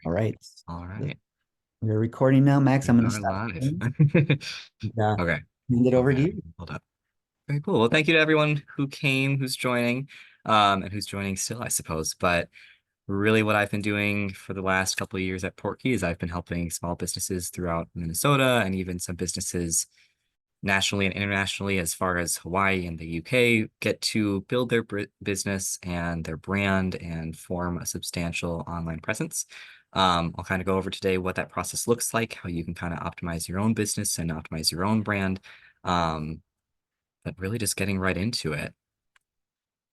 All right. All right. We're recording now, Max. I'm We going to are stop live. sharing and Okay. hand it over to Okay. you. Hold up. Very cool. Well, thank you to everyone who came, who's joining, and who's joining still, I suppose. But really what I've been doing for the last couple of years at Portkey is I've been helping small businesses throughout Minnesota and even some businesses nationally and internationally, as far as Hawaii and the UK, get to build their business and their brand and form a substantial online presence. I'll kind of go over today what that process looks like, how you can kind of optimize your own business and optimize your own brand. Um, but really just getting right into it,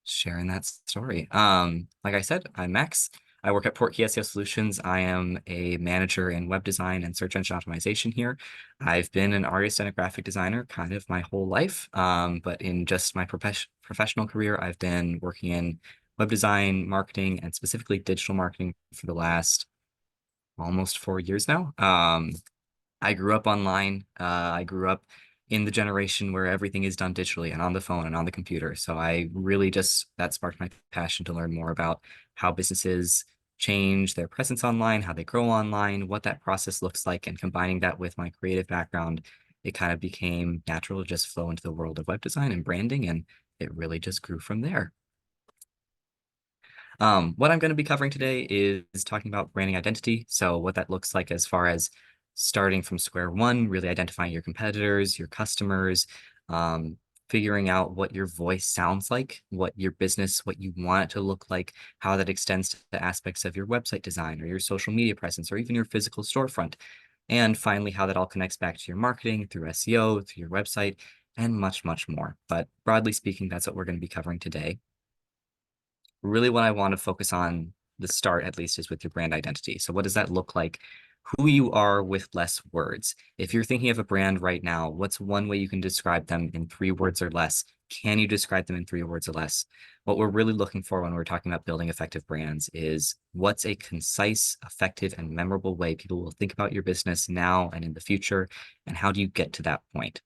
sharing that story. Like I said, I'm Max. I work at Portkey SEO Solutions. I am a manager in web design and search engine optimization here. I've been an artist and a graphic designer kind of my whole life, but in just my professional career, I've been working in web design, marketing, and specifically digital marketing for the last almost 4 years now. I grew up online. I grew up in the generation where everything is done digitally and on the phone and on the computer. So I really just, that sparked my passion to learn more about how businesses change their presence online, how they grow online, what that process looks like. And combining that with my creative background, it kind of became natural to just flow into the world of web design and branding. And it really just grew from there. What I'm going to be covering today is talking about branding identity. So what that looks like as far as starting from square one, really identifying your competitors, your customers, figuring out what your voice sounds like, what your business, what you want it to look like, how that extends to the aspects of your website design or your social media presence, or even your physical storefront. And finally, how that all connects back to your marketing through SEO, through your website, and much, much more. But broadly speaking, that's what we're going to be covering today. Really what I want to focus on, the start at least, is with your brand identity. So what does that look like? Who you are with less words. If you're thinking of a brand right now, what's one way you can describe them in 3 words or less? Can you describe them in 3 words or less? What we're really looking for when we're talking about building effective brands is what's a concise, effective, and memorable way people will think about your business now and in the future, and how do you get to that point?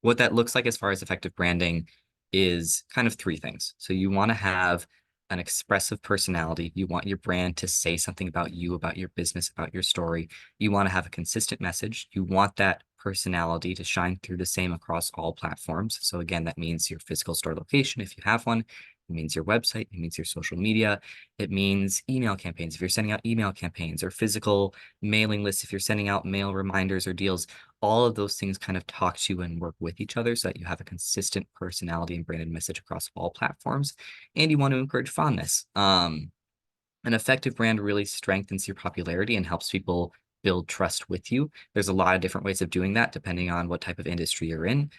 What that looks like as far as effective branding is kind of 3 things. So you want to have an expressive personality. You want your brand to say something about you, about your business, about your story. You want to have a consistent message. You want that personality to shine through the same across all platforms. So again, that means your physical store location, if you have one. It means your website. It means your social media. It means email campaigns, if you're sending out email campaigns, or physical mailing lists, if you're sending out mail reminders or deals. All of those things kind of talk to and work with each other so that you have a consistent personality and branded message across all platforms. And you want to encourage fondness. An effective brand really strengthens your popularity and helps people build trust with you. There's a lot of different ways of doing that depending on what type of industry you're in.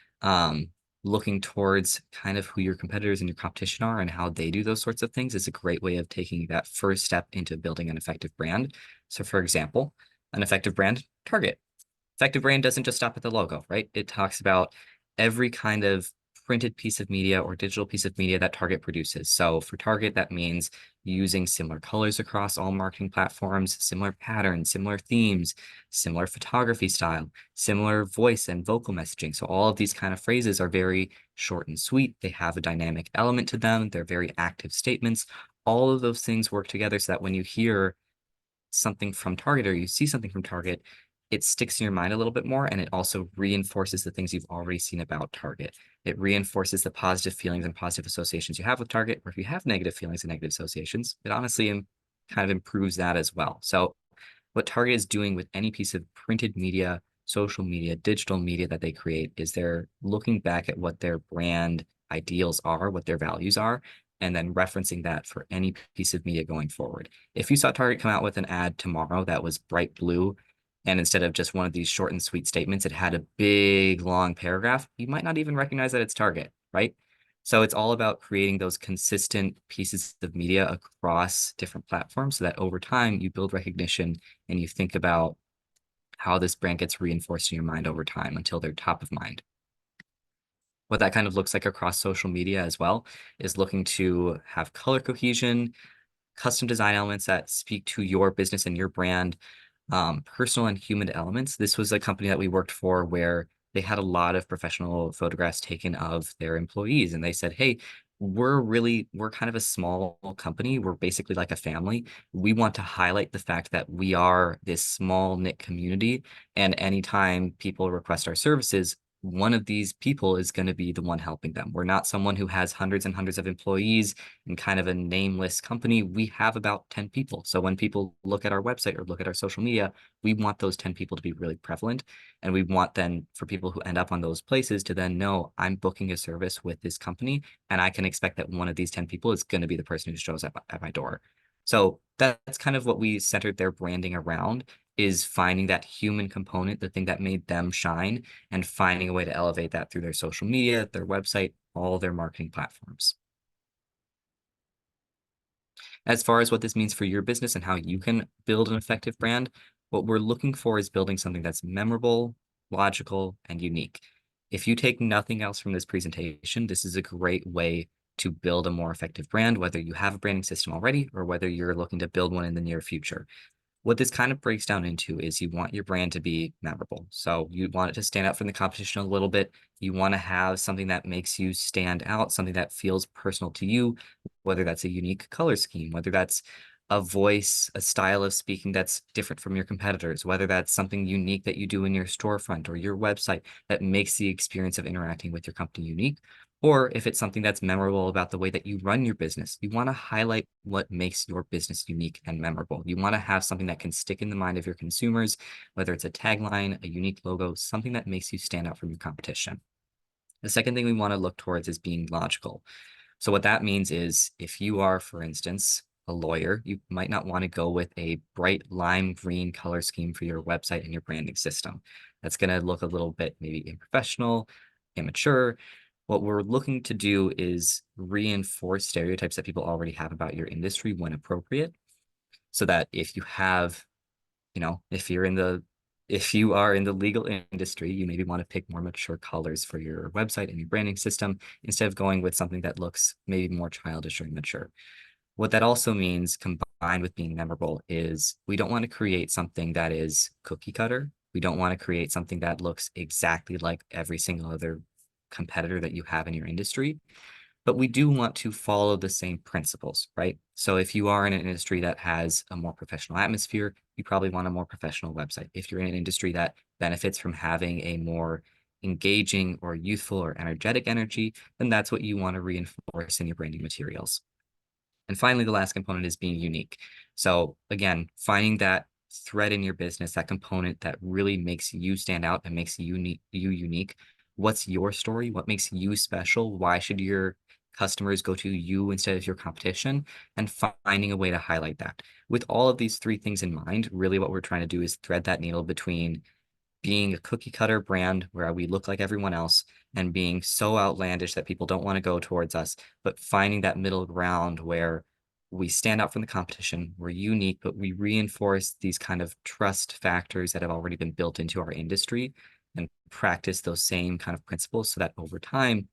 Looking towards kind of who your competitors and your competition are and how they do those sorts of things is a great way of taking that first step into building an effective brand. So for example, an effective brand, Target. Effective brand doesn't just stop at the logo, right? It talks about every kind of printed piece of media or digital piece of media that Target produces. So for Target, that means using similar colors across all marketing platforms, similar patterns, similar themes, similar photography style, similar voice and vocal messaging. So all of these kind of phrases are very short and sweet. They have a dynamic element to them. They're very active statements. All of those things work together so that when you hear something from Target or you see something from Target, it sticks in your mind a little bit more, and it also reinforces the things you've already seen about Target. It reinforces the positive feelings and positive associations you have with Target, or if you have negative feelings and negative associations, it honestly kind of improves that as well. So what Target is doing with any piece of printed media, social media, digital media that they create is they're looking back at what their brand ideals are, what their values are, and then referencing that for any piece of media going forward. If you saw Target come out with an ad tomorrow that was bright blue, and instead of just one of these short and sweet statements, it had a big long paragraph, you might not even recognize that it's Target, right? So it's all about creating those consistent pieces of media across different platforms so that over time you build recognition and you think about how this brand gets reinforced in your mind over time until they're top of mind. What that kind of looks like across social media as well is looking to have color cohesion, custom design elements that speak to your business and your brand, personal and human elements. This was a company that we worked for where they had a lot of professional photographs taken of their employees. And they said, hey, we're kind of a small company. We're basically like a family. We want to highlight the fact that we are this small knit community, and anytime people request our services, one of these people is going to be the one helping them. We're not someone who has hundreds and hundreds of employees and kind of a nameless company. We have about 10 people. So when people look at our website or look at our social media, we want those 10 people to be really prevalent. And we want then for people who end up on those places to then know I'm booking a service with this company, and I can expect that one of these 10 people is going to be the person who shows up at my door. So that's kind of what we centered their branding around, is finding that human component, the thing that made them shine, and finding a way to elevate that through their social media, their website, all their marketing platforms. As far as what this means for your business and how you can build an effective brand, what we're looking for is building something that's memorable, logical, and unique. If you take nothing else from this presentation, this is a great way to build a more effective brand, whether you have a branding system already or whether you're looking to build one in the near future. What this kind of breaks down into is you want your brand to be memorable. So you want it to stand out from the competition a little bit. You want to have something that makes you stand out, something that feels personal to you, whether that's a unique color scheme, whether that's a voice, a style of speaking that's different from your competitors, whether that's something unique that you do in your storefront or your website that makes the experience of interacting with your company unique, or if it's something that's memorable about the way that you run your business. You want to highlight what makes your business unique and memorable. You want to have something that can stick in the mind of your consumers, whether it's a tagline, a unique logo, something that makes you stand out from your competition. The second thing we want to look towards is being logical. So what that means is if you are, for instance, a lawyer, you might not want to go with a bright lime green color scheme for your website and your branding system. That's going to look a little bit maybe unprofessional, immature. What we're looking to do is reinforce stereotypes that people already have about your industry when appropriate, so that if you have, if you are in the legal industry, you maybe want to pick more mature colors for your website and your branding system instead of going with something that looks maybe more childish or immature. What that also means, combined with being memorable, is we don't want to create something that is cookie cutter. We don't want to create something that looks exactly like every single other competitor that you have in your industry, but we do want to follow the same principles, right? So if you are in an industry that has a more professional atmosphere, you probably want a more professional website. If you're in an industry that benefits from having a more engaging or youthful or energetic energy, then that's what you want to reinforce in your branding materials. And finally, the last component is being unique. So again, finding that thread in your business, that component that really makes you stand out and makes you unique. What's your story? What makes you special? Why should your customers go to you instead of your competition? And finding a way to highlight that. With all of these three things in mind, really what we're trying to do is thread that needle between being a cookie cutter brand where we look like everyone else and being so outlandish that people don't want to go towards us, but finding that middle ground where we stand out from the competition, we're unique, but we reinforce these kind of trust factors that have already been built into our industry and practice those same kind of principles so that over time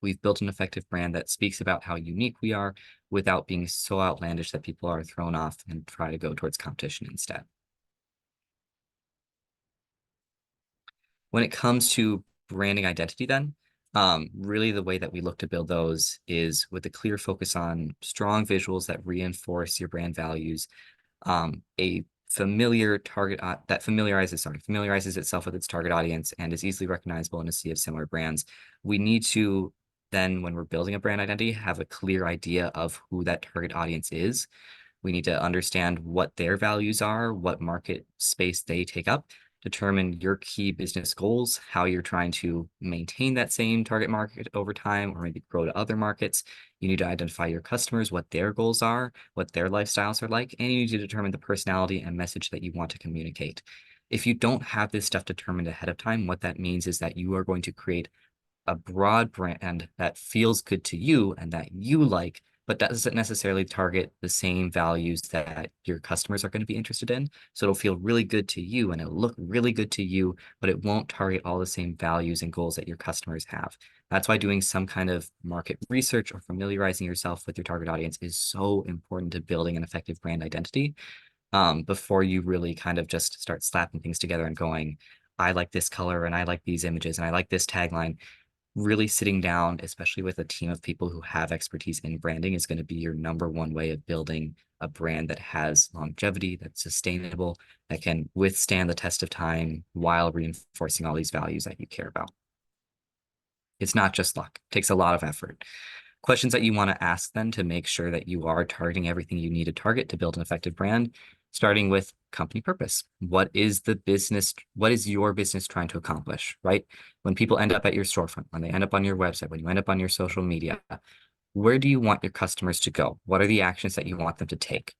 we've built an effective brand that speaks about how unique we are without being so outlandish that people are thrown off and try to go towards competition instead. When it comes to branding identity, then, really the way that we look to build those is with a clear focus on strong visuals that reinforce your brand values, a familiar target that familiarizes itself with its target audience and is easily recognizable in a sea of similar brands. We need to then, when we're building a brand identity, have a clear idea of who that target audience is. We need to understand what their values are, what market space they take up, determine your key business goals, how you're trying to maintain that same target market over time, or maybe grow to other markets. You need to identify your customers, what their goals are, what their lifestyles are like, and you need to determine the personality and message that you want to communicate. If you don't have this stuff determined ahead of time, what that means is that you are going to create a broad brand that feels good to you and that you like, but doesn't necessarily target the same values that your customers are going to be interested in. So it'll feel really good to you and it'll look really good to you, but it won't target all the same values and goals that your customers have. That's why doing some kind of market research or familiarizing yourself with your target audience is so important to building an effective brand identity, before you really kind of just start slapping things together and going, I like this color and I like these images and I like this tagline. really sitting down, especially with a team of people who have expertise in branding, is going to be your number one way of building a brand that has longevity, that's sustainable, that can withstand the test of time while reinforcing all these values that you care about. It's not just luck. It takes a lot of effort. Questions that you want to ask then to make sure that you are targeting everything you need to target to build an effective brand, starting with company purpose. What is the business? What is your business trying to accomplish, right? When people end up at your storefront, when they end up on your website, when you end up on your social media, where do you want your customers to go? What are the actions that you want them to take?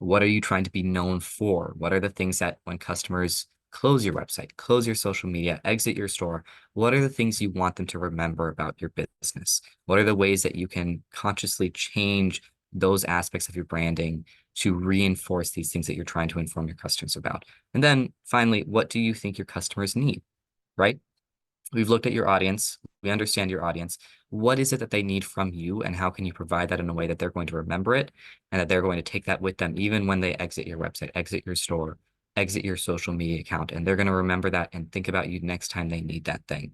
What are you trying to be known for? What are the things that when customers close your website, close your social media, exit your store, what are the things you want them to remember about your business? What are the ways that you can consciously change those aspects of your branding to reinforce these things that you're trying to inform your customers about? And then finally, what do you think your customers need, right? We've looked at your audience. We understand your audience. What is it that they need from you, and how can you provide that in a way that they're going to remember it and that they're going to take that with them, even when they exit your website, exit your store, exit your social media account, and they're going to remember that and think about you next time they need that thing.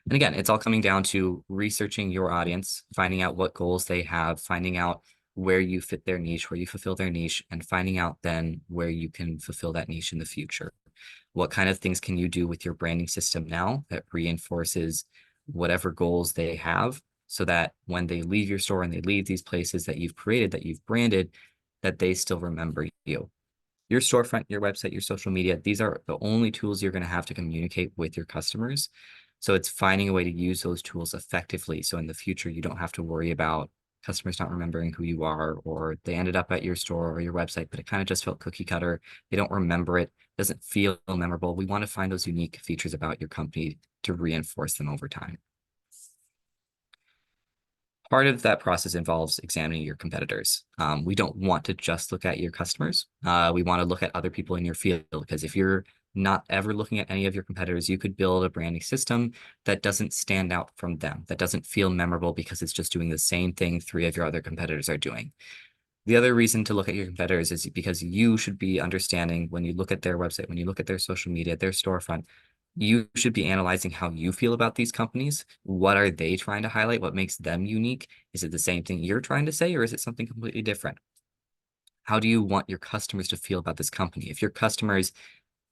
And again, it's all coming down to researching your audience, finding out what goals they have, finding out where you fit their niche, where you fulfill their niche, and finding out then where you can fulfill that niche in the future. What kind of things can you do with your branding system now that reinforces whatever goals they have so that when they leave your store and they leave these places that you've created, that you've branded, that they still remember you? Your storefront, your website, your social media, these are the only tools you're going to have to communicate with your customers. So it's finding a way to use those tools effectively. So in the future, you don't have to worry about customers not remembering who you are, or they ended up at your store or your website, but it kind of just felt cookie cutter. They don't remember it, doesn't feel memorable. We want to find those unique features about your company to reinforce them over time. Part of that process involves examining your competitors. We don't want to just look at your customers. We want to look at other people in your field, because if you're not ever looking at any of your competitors, you could build a branding system that doesn't stand out from them, that doesn't feel memorable because it's just doing the same thing three of your other competitors are doing. The other reason to look at your competitors is because you should be understanding, when you look at their website, when you look at their social media, their storefront, you should be analyzing how you feel about these companies. What are they trying to highlight? What makes them unique? Is it the same thing you're trying to say, or is it something completely different? How do you want your customers to feel about this company? If your customers,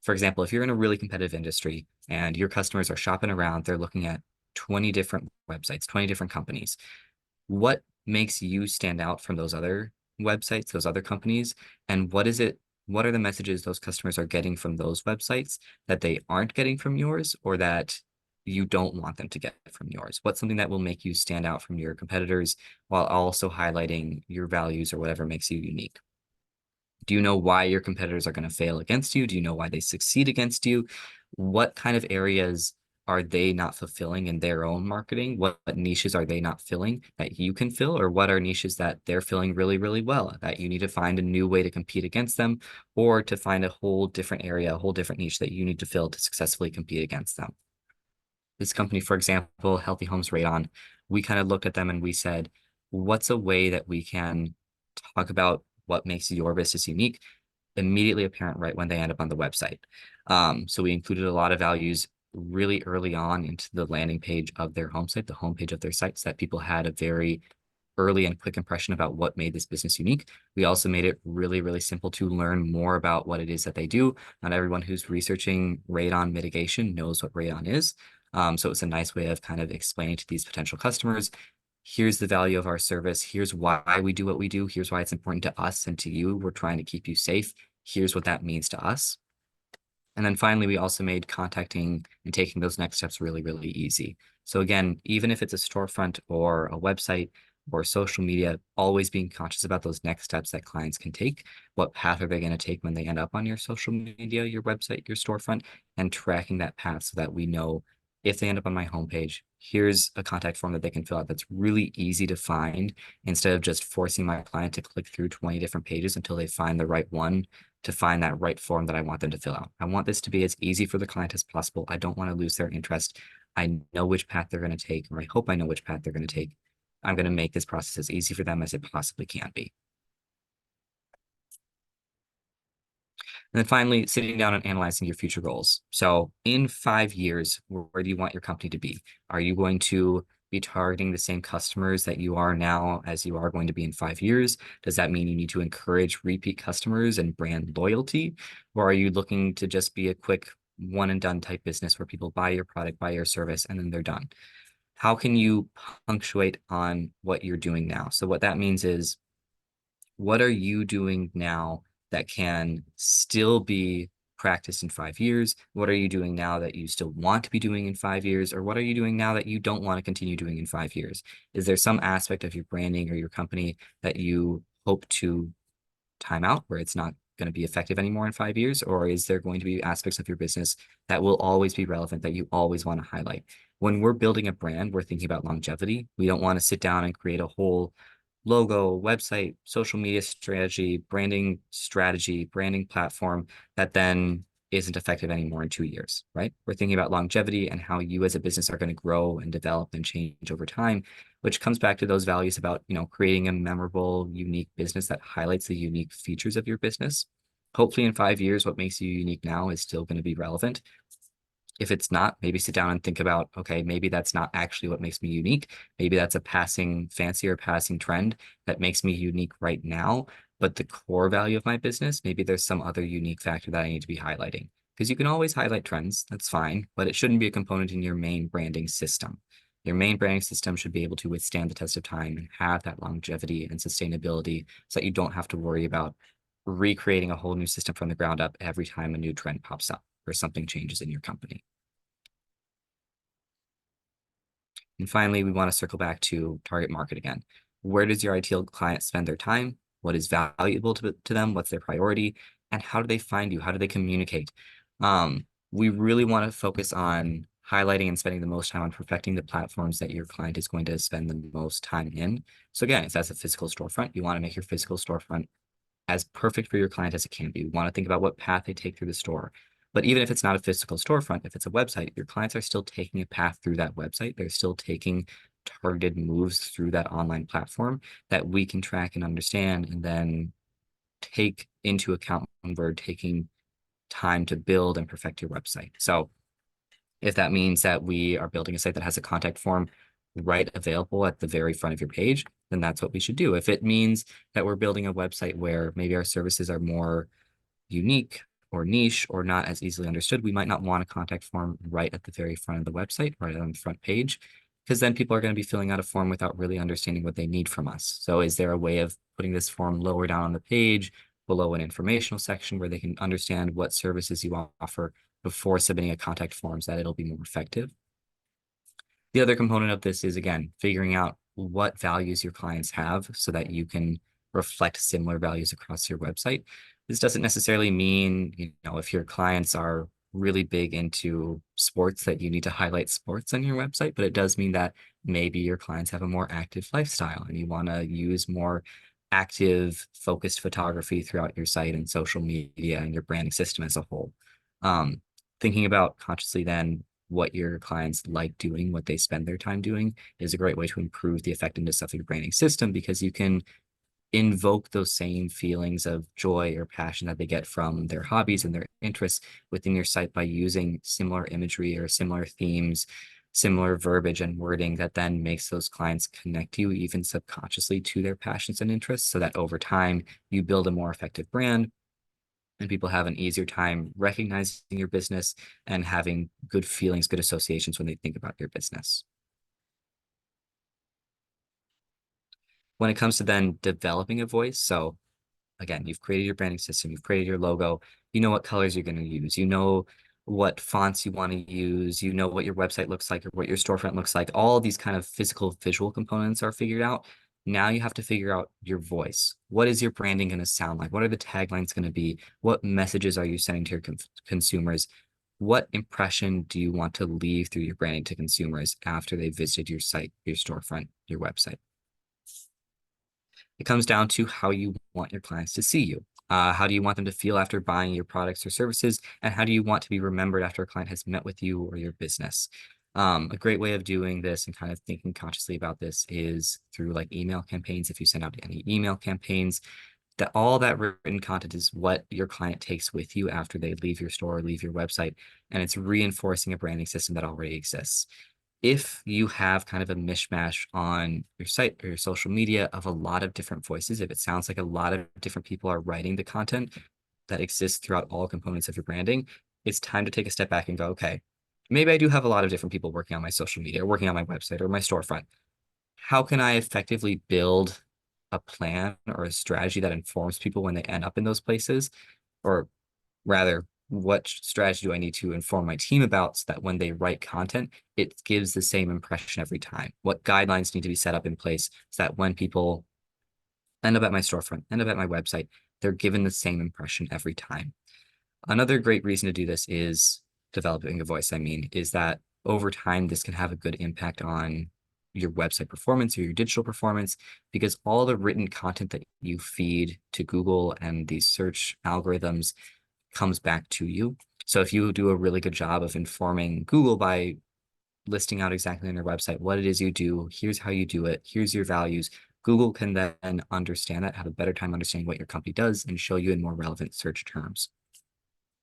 for example, if you're in a really competitive industry and your customers are shopping around, they're looking at 20 different websites, 20 different companies, what makes you stand out from those other websites, those other companies? And what are the messages those customers are getting from those websites that they aren't getting from yours, or that you don't want them to get from yours? What's something that will make you stand out from your competitors while also highlighting your values or whatever makes you unique? Do you know why your competitors are going to fail against you? Do you know why they succeed against you? What kind of areas are they not fulfilling in their own marketing? What niches are they not filling that you can fill? Or what are niches that they're filling really, really well, that you need to find a new way to compete against them, or to find a whole different area, a whole different niche that you need to fill to successfully compete against them? This company, for example, Healthy Homes Radon, we kind of looked at them and we said, what's a way that we can talk about what makes your business unique, immediately apparent right when they end up on the website? So we included a lot of values really early on into the landing page of their home site, the homepage of their site, so that people had a very early and quick impression about what made this business unique. We also made it really, really simple to learn more about what it is that they do. Not everyone who's researching radon mitigation knows what radon is. So it's a nice way of kind of explaining to these potential customers, here's the value of our service. Here's why we do what we do. Here's why it's important to us and to you. We're trying to keep you safe. Here's what that means to us. And then finally, we also made contacting and taking those next steps really, really easy. So again, even if it's a storefront or a website or social media, always being conscious about those next steps that clients can take. What path are they going to take when they end up on your social media, your website, your storefront, and tracking that path so that we know, if they end up on my homepage, here's a contact form that they can fill out that's really easy to find, instead of just forcing my client to click through 20 different pages until they find the right one to find that right form that I want them to fill out. I want this to be as easy for the client as possible. I don't want to lose their interest. I know which path they're going to take, or I hope I know which path they're going to take. I'm going to make this process as easy for them as it possibly can be. And then finally, sitting down and analyzing your future goals. So in 5 years, where do you want your company to be? Are you going to be targeting the same customers that you are now as you are going to be in 5 years? Does that mean you need to encourage repeat customers and brand loyalty? Or are you looking to just be a quick one and done type business where people buy your product, buy your service, and then they're done? How can you punctuate on what you're doing now? So what that means is, what are you doing now that can still be practiced in 5 years? What are you doing now that you still want to be doing in 5 years? Or what are you doing now that you don't want to continue doing in 5 years? Is there some aspect of your branding or your company that you hope to time out where it's not going to be effective anymore in 5 years? Or is there going to be aspects of your business that will always be relevant that you always want to highlight? When we're building a brand, we're thinking about longevity. We don't want to sit down and create a whole logo, website, social media strategy, branding platform that then isn't effective anymore in 2 years, right? We're thinking about longevity and how you as a business are going to grow and develop and change over time, which comes back to those values about, creating a memorable, unique business that highlights the unique features of your business. Hopefully in 5 years, what makes you unique now is still going to be relevant. If it's not, maybe sit down and think about, okay, maybe that's not actually what makes me unique. Maybe that's a passing fancy or passing trend that makes me unique right now. But the core value of my business, maybe there's some other unique factor that I need to be highlighting. Because you can always highlight trends, that's fine, but it shouldn't be a component in your main branding system. Your main branding system should be able to withstand the test of time and have that longevity and sustainability so that you don't have to worry about recreating a whole new system from the ground up every time a new trend pops up or something changes in your company. And finally, we want to circle back to target market again. Where does your ideal client spend their time? What is valuable to them? What's their priority? And how do they find you? How do they communicate? We really want to focus on highlighting and spending the most time on perfecting the platforms that your client is going to spend the most time in. So again, if that's a physical storefront, you want to make your physical storefront as perfect for your client as it can be. We want to think about what path they take through the store. But even if it's not a physical storefront, if it's a website, your clients are still taking a path through that website. They're still taking targeted moves through that online platform that we can track and understand and then take into account when we're taking time to build and perfect your website. So if that means that we are building a site that has a contact form right available at the very front of your page, then that's what we should do. If it means that we're building a website where maybe our services are more unique or niche or not as easily understood, we might not want a contact form right at the very front of the website, right on the front page, because then people are going to be filling out a form without really understanding what they need from us. So is there a way of putting this form lower down on the page, below an informational section where they can understand what services you offer before submitting a contact form so that it'll be more effective? The other component of this is, again, figuring out what values your clients have so that you can reflect similar values across your website. This doesn't necessarily mean, if your clients are really big into sports that you need to highlight sports on your website, but it does mean that maybe your clients have a more active lifestyle and you want to use more active, focused photography throughout your site and social media and your branding system as a whole. Um, Thinking about consciously then what your clients like doing, what they spend their time doing, is a great way to improve the effectiveness of your branding system because you can invoke those same feelings of joy or passion that they get from their hobbies and their interests within your site by using similar imagery or similar themes, similar verbiage and wording that then makes those clients connect you even subconsciously to their passions and interests so that over time you build a more effective brand and people have an easier time recognizing your business and having good feelings, good associations when they think about your business. When it comes to then developing a voice, so again, you've created your branding system, you've created your logo, you know what colors you're going to use, you know what fonts you want to use, you know what your website looks like or what your storefront looks like. All these kind of physical visual components are figured out. Now you have to figure out your voice. What is your branding going to sound like? What are the taglines going to be? What messages are you sending to your consumers? What impression do you want to leave through your branding to consumers after they visited your site, your storefront, your website? It comes down to how you want your clients to see you. How do you want them to feel after buying your products or services? And how do you want to be remembered after a client has met with you or your business? A great way of doing this and kind of thinking consciously about this is through like email campaigns. If you send out any email campaigns, that all that written content is what your client takes with you after they leave your store or leave your website, and it's reinforcing a branding system that already exists. If you have kind of a mishmash on your site or your social media of a lot of different voices, if it sounds like a lot of different people are writing the content that exists throughout all components of your branding, it's time to take a step back and go, okay, maybe I do have a lot of different people working on my social media or working on my website or my storefront. How can I effectively build a plan or a strategy that informs people when they end up in those places? Or rather, what strategy do I need to inform my team about so that when they write content, it gives the same impression every time? What guidelines need to be set up in place so that when people end up at my storefront, end up at my website, they're given the same impression every time? Another great reason to do this is developing a voice. I mean, is that over time, this can have a good impact on your website performance or your digital performance, because all the written content that you feed to Google and these search algorithms comes back to you. So if you do a really good job of informing Google by listing out exactly on your website what it is you do, here's how you do it, here's your values, Google can then understand that, have a better time understanding what your company does, and show you in more relevant search terms.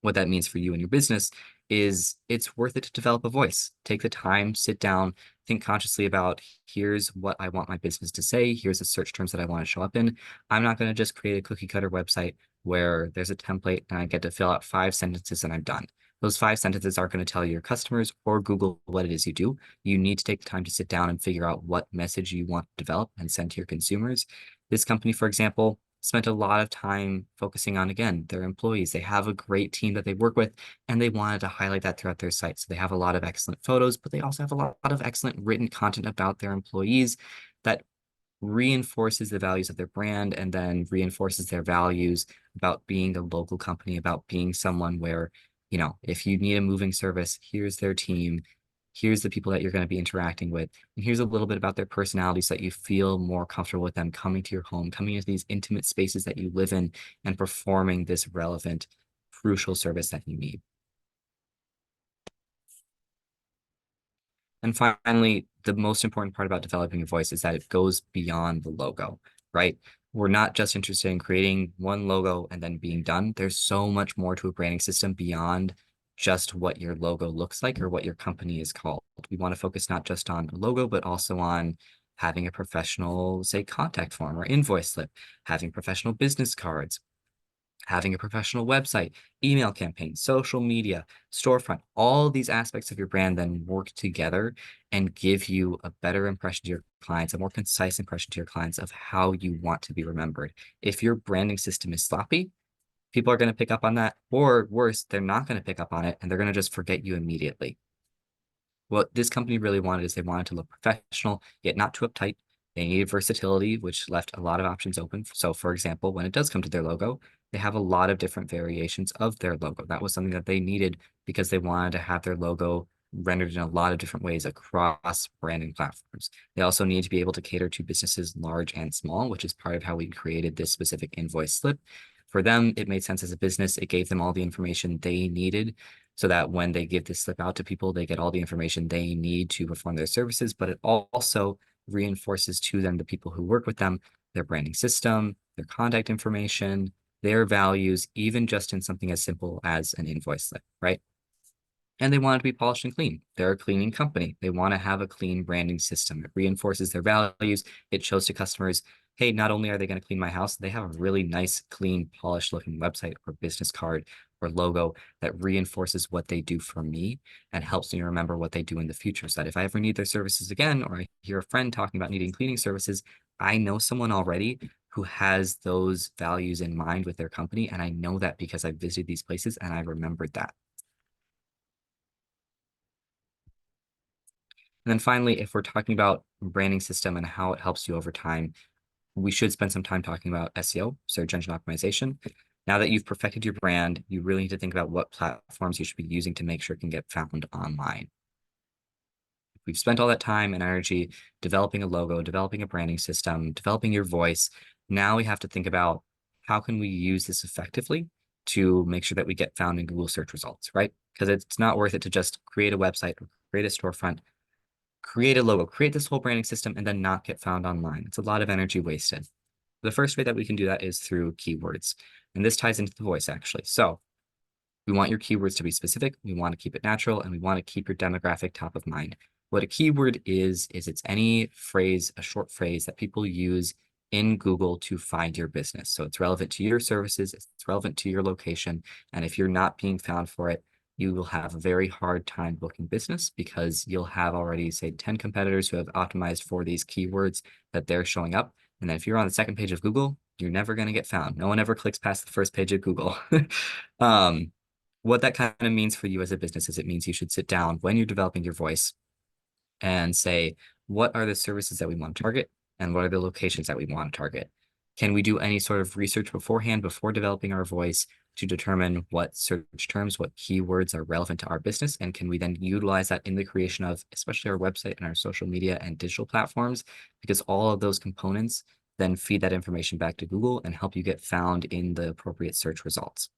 What that means for you and your business is it's worth it to develop a voice. Take the time, sit down, think consciously about here's what I want my business to say, here's the search terms that I want to show up in. I'm not going to just create a cookie cutter website where there's a template and I get to fill out 5 sentences and I'm done. Those 5 sentences aren't going to tell your customers or Google what it is you do. You need to take the time to sit down and figure out what message you want to develop and send to your consumers. This company, for example, spent a lot of time focusing on, again, their employees. They have a great team that they work with, and they wanted to highlight that throughout their site. So they have a lot of excellent photos, but they also have a lot of excellent written content about their employees that reinforces the values of their brand and then reinforces their values about being a local company, about being someone where, if you need a moving service, here's their team, here's the people that you're going to be interacting with, and here's a little bit about their personality so that you feel more comfortable with them coming to your home, coming into these intimate spaces that you live in and performing this relevant, crucial service that you need. And finally, the most important part about developing a voice is that it goes beyond the logo, right? We're not just interested in creating one logo and then being done. There's so much more to a branding system beyond just what your logo looks like or what your company is called. We want to focus not just on a logo, but also on having a professional, say, contact form or invoice slip, having professional business cards, having a professional website, email campaign, social media, storefront, all these aspects of your brand then work together and give you a better impression to your clients, a more concise impression to your clients of how you want to be remembered. If your branding system is sloppy, people are going to pick up on that, or worse, they're not going to pick up on it and they're going to just forget you immediately. What this company really wanted is they wanted to look professional, yet not too uptight. They needed versatility, which left a lot of options open. So, for example, when it does come to their logo, they have a lot of different variations of their logo. That was something that they needed because they wanted to have their logo rendered in a lot of different ways across branding platforms. They also need to be able to cater to businesses large and small, which is part of how we created this specific invoice slip. For them, it made sense as a business. It gave them all the information they needed so that when they give this slip out to people, they get all the information they need to perform their services, but it also reinforces to them, the people who work with them, their branding system, their contact information, their values, even just in something as simple as an invoice slip, right? And they want it to be polished and clean. They're a cleaning company. They want to have a clean branding system. It reinforces their values. It shows to customers, hey, not only are they going to clean my house, they have a really nice, clean, polished looking website or business card or logo that reinforces what they do for me and helps me remember what they do in the future. So that if I ever need their services again, or I hear a friend talking about needing cleaning services, I know someone already who has those values in mind with their company. And I know that because I visited these places and I remembered that. And then finally, if we're talking about branding system and how it helps you over time, we should spend some time talking about SEO, search engine optimization. Now that you've perfected your brand, you really need to think about what platforms you should be using to make sure it can get found online. We've spent all that time and energy developing a logo, developing a branding system, developing your voice. Now we have to think about how can we use this effectively to make sure that we get found in Google search results, right? Because it's not worth it to just create a website or create a storefront, create a logo, create this whole branding system, and then not get found online. It's a lot of energy wasted. The first way that we can do that is through keywords. And this ties into the voice actually. So we want your keywords to be specific, we want to keep it natural, and we want to keep your demographic top of mind. What a keyword is it's any phrase, a short phrase that people use in Google to find your business. So it's relevant to your services, it's relevant to your location. And if you're not being found for it, you will have a very hard time booking business because you'll have already, say, 10 competitors who have optimized for these keywords that they're showing up. And then if you're on the second page of Google, you're never going to get found. No one ever clicks past the first page of Google. um, what that kind of means for you as a business is it means you should sit down when you're developing your voice and say, what are the services that we want to target and what are the locations that we want to target? Can we do any sort of research beforehand before developing our voice to determine what search terms, what keywords are relevant to our business? And can we then utilize that in the creation of, especially our website and our social media and digital platforms? Because all of those components then feed that information back to Google and help you get found in the appropriate search results.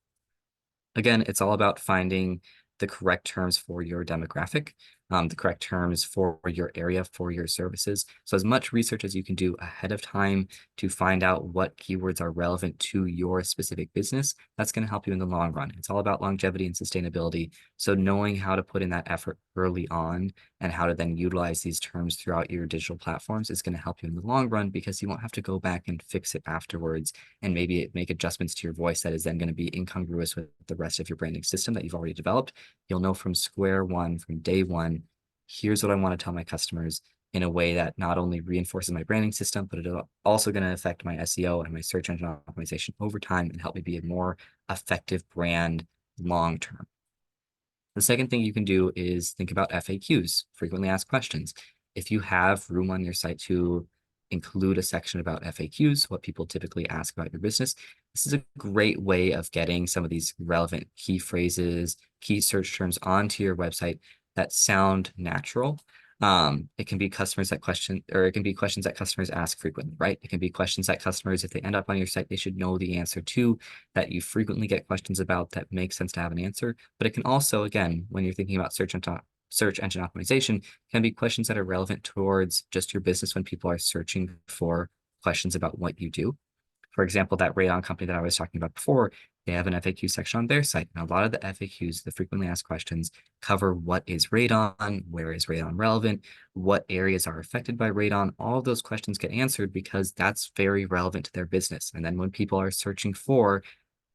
Again, it's all about finding the correct terms for your demographic, the correct terms for your area, for your services. So as much research as you can do ahead of time to find out what keywords are relevant to your specific business, that's going to help you in the long run. It's all about longevity and sustainability. So knowing how to put in that effort early on and how to then utilize these terms throughout your digital platforms is going to help you in the long run because you won't have to go back and fix it afterwards and maybe make adjustments to your voice that is then going to be incongruous with the rest of your branding system that you've already developed. You'll know from square one, from day one, here's what I want to tell my customers in a way that not only reinforces my branding system, but it's also going to affect my SEO and my search engine optimization over time and help me be a more effective brand long term. The second thing you can do is think about FAQs, frequently asked questions. If you have room on your site to include a section about FAQs, what people typically ask about your business, this is a great way of getting some of these relevant key phrases, key search terms onto your website that sound natural. It can be customers that question, or it can be questions that customers ask frequently, right? It can be questions that customers, if they end up on your site, they should know the answer to, that you frequently get questions about that make sense to have an answer. But it can also, again, when you're thinking about search engine optimization, can be questions that are relevant towards just your business when people are searching for questions about what you do. For example, that radon company that I was talking about before, they have an FAQ section on their site. And a lot of the FAQs, the frequently asked questions, cover what is radon, where is radon relevant, what areas are affected by radon. All of those questions get answered because that's very relevant to their business. And then when people are searching for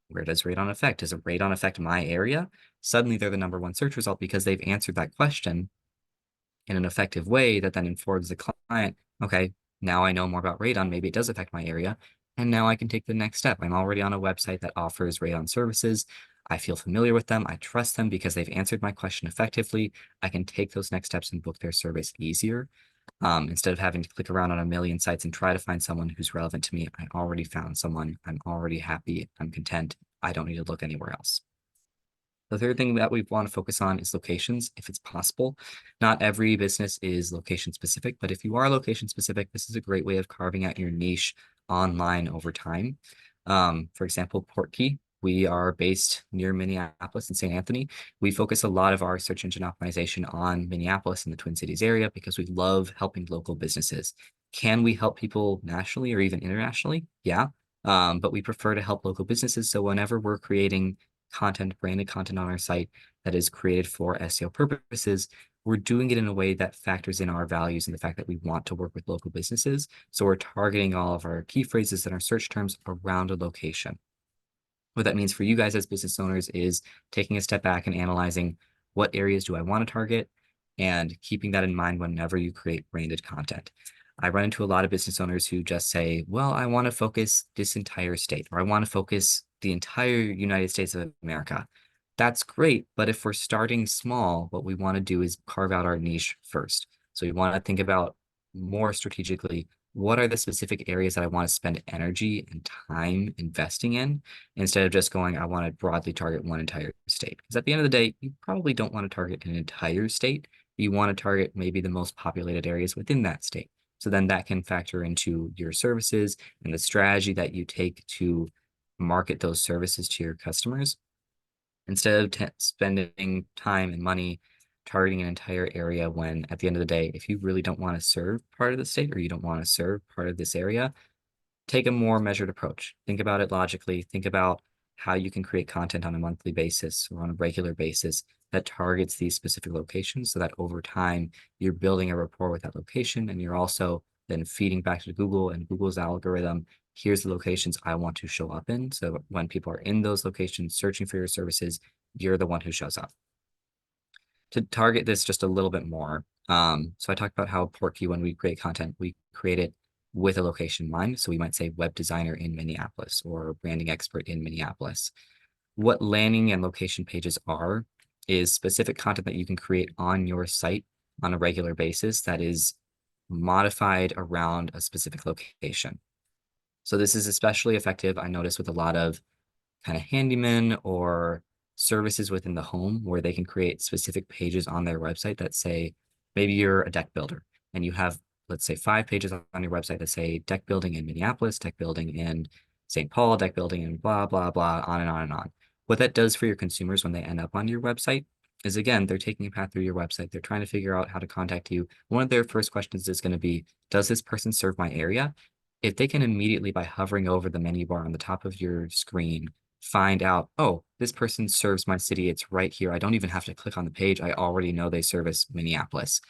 where does radon affect? Does radon affect my area? Suddenly they're the number one search result because they've answered that question in an effective way that then informs the client, okay, now I know more about radon, maybe it does affect my area, and now I can take the next step. I'm already on a website that offers radon services. I feel familiar with them. I trust them because they've answered my question effectively. I can take those next steps and book their service easier. Instead of having to click around on a million sites and try to find someone who's relevant to me, I already found someone. I'm already happy. I'm content. I don't need to look anywhere else. The third thing that we want to focus on is locations, if it's possible. Not every business is location specific, but if you are location specific, this is a great way of carving out your niche online over time. For example, Portkey, we are based near Minneapolis and St. Anthony. We focus a lot of our search engine optimization on Minneapolis and the Twin Cities area because we love helping local businesses. Can we help people nationally or even internationally? Yeah. But we prefer to help local businesses. So whenever we're creating content, branded content on our site that is created for SEO purposes, we're doing it in a way that factors in our values and the fact that we want to work with local businesses. So we're targeting all of our key phrases and our search terms around a location. What that means for you guys as business owners is taking a step back and analyzing what areas do I want to target and keeping that in mind whenever you create branded content. I run into a lot of business owners who just say, well, I want to focus this entire state, or I want to focus the entire United States of America. That's great, but if we're starting small, what we want to do is carve out our niche first. So we want to think about more strategically, what are the specific areas that I want to spend energy and time investing in instead of just going, I want to broadly target one entire state. Because at the end of the day, you probably don't want to target an entire state. You want to target maybe the most populated areas within that state. So then that can factor into your services and the strategy that you take to market those services to your customers. Instead of spending time and money targeting an entire area when at the end of the day, if you really don't want to serve part of the state or you don't want to serve part of this area, take a more measured approach. Think about it logically. Think about how you can create content on a monthly basis or on a regular basis that targets these specific locations so that over time you're building a rapport with that location and you're also then feeding back to Google and Google's algorithm. Here's the locations I want to show up in. So when people are in those locations searching for your services, you're the one who shows up. To target this just a little bit more, so I talked about how Portkey, when we create content, we create it with a location in mind. So we might say web designer in Minneapolis or branding expert in Minneapolis. What landing and location pages are is specific content that you can create on your site on a regular basis that is modified around a specific location. So this is especially effective, I notice, with a lot of kind of handyman or services within the home where they can create specific pages on their website that say, maybe you're a deck builder and you have, let's say, 5 pages on your website that say deck building in Minneapolis, deck building in St. Paul, deck building in blah, blah, blah, on and on and on. What that does for your consumers when they end up on your website is, again, they're taking a path through your website. They're trying to figure out how to contact you. One of their first questions is going to be, does this person serve my area? If they can immediately, by hovering over the menu bar on the top of your screen, find out, oh, this person serves my city. It's right here. I don't even have to click on the page. I already know they service Minneapolis.